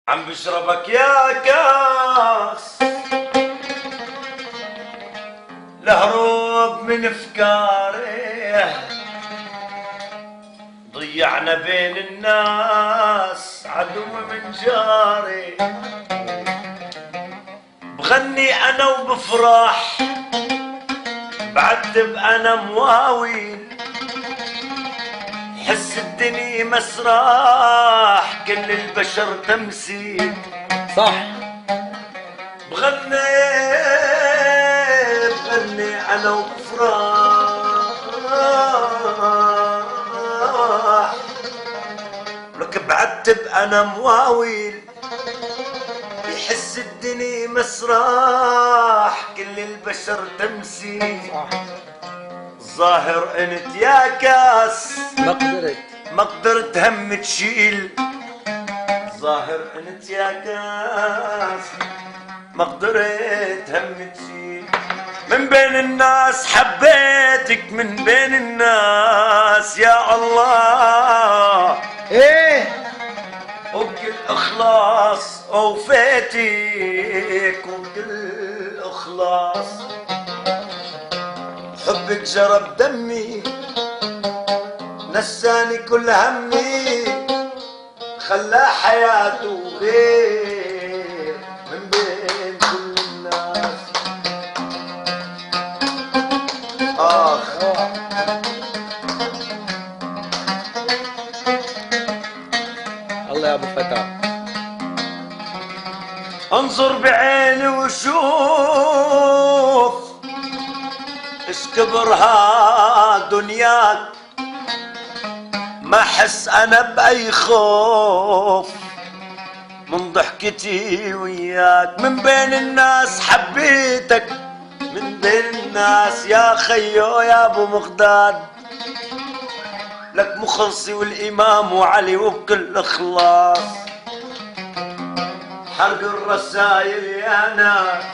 عم بشربك يا كاس لهروب من افكاري، ضيعنا بين الناس عدو من جاري. بغني انا وبفرح بعذب انا مواويل، حس الدنيا مسرح كل البشر تمثيل. صح. بغني انا وبفرح لك بعتب انا مواويل، يحس الدنيا مسرح كل البشر تمثيل. ظاهر انت يا كاس ما قدرت هم تشيل، ظاهر انت يا كاس ما قدرت هم تشيل. من بين الناس حبيتك، من بين الناس يا الله ايه، وبكل اخلاص اوفيتك، وبكل اخلاص حبك جرب دمي، نساني كل همي، خلى حياته غير من بين كل الناس. الله يا ابو فتى. انظر بعيني وشوف اش كبرها دنياك، ما حس انا باي خوف من ضحكتي وياك. من بين الناس حبيتك، من بين الناس يا خيو يا ابو مقداد، لك مخلصي والامام وعلي وبكل اخلاص. حرق الرسايل يا ناس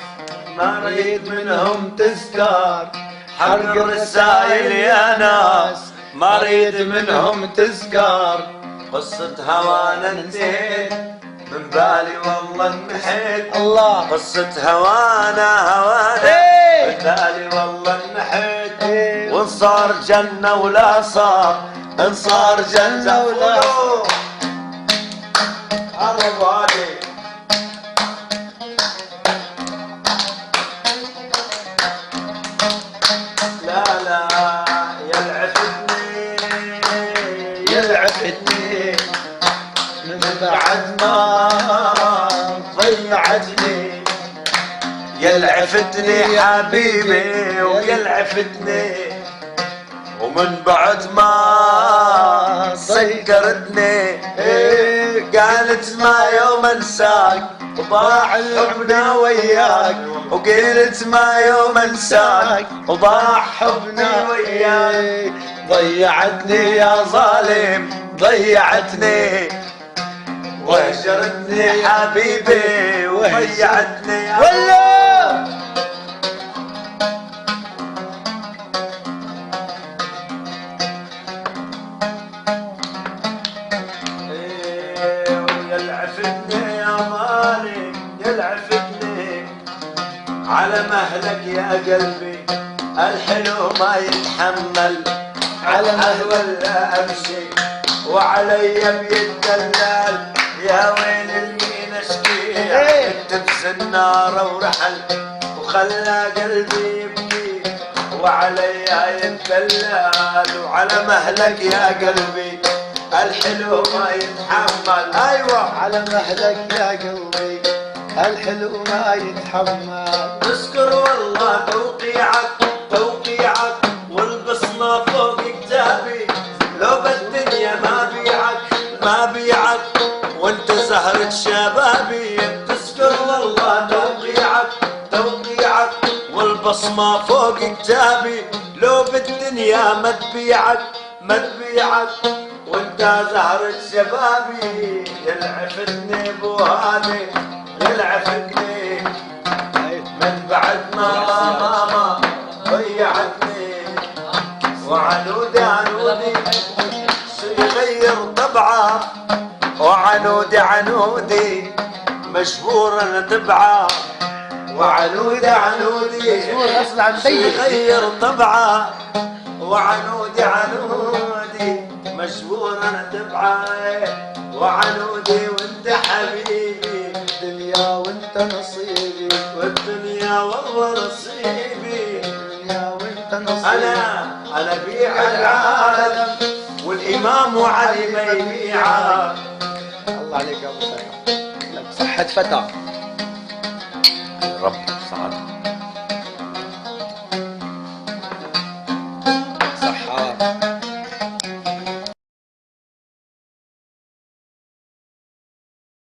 ما ريد منهم تذكار، حرق الرسايل يا ناس ما ريد منهم تذكار. قصة هوانا انتهت من بالي والله انحيت، الله. قصة هوانا من بالي والله انحيت. وان صار جنة ولا صار، ان صار جنة ولا صار. عرب عليك يلعفتني من بعد ما ضيعتني، يلعفتني حبيبي ويلعفتني، ومن بعد ما سكرتني قالت ما يوم انساك وضاع حبنا وياك، وقلت ما يوم انساك وضاع حبنا وياك. ضيعتني يا ظالم ضيعتني، وهجرتني حبيبي وضيعتني يا والله. يلعفتني يا ظالم يلعفتني، على مهلك يا قلبي الحلو ما يتحمل، على مهل ولا امشي وعلي بيتدلل. يا ويل المين اشكي تبس النار ورحل، وخلى قلبي يبكي وعلي يتدلل. وعلى مهلك يا قلبي الحلو ما يتحمل، ايوه على مهلك يا قلبي الحلو ما يتحمل. اذكر والله توقيعك والبصمة فوق كتابي، لو بالدنيا ما بيعك وانت زهرة شبابي. تذكر والله توقيعك والبصمة فوق كتابي، لو بالدنيا ما تبيعك وانت زهرة شبابي. يلعفتني ابو هاني يلعفتني من بعد ما ضيعتني، وعنودي يغير طبعه، وعنودي مجبورا تبعه وعنودي عنودي مجبور اصل عن بيك يغير طبعه وعنودي عنودي مجبورا تبعه وعنودي وانت حبيبي الدنيا وانت نصيبي والدنيا والله نصيبي الدنيا وانت نصيبي انا بيع العالم والامام علي ما يبيعه. الله عليك يا ابو سعد، لك صحة فتى رب سعد.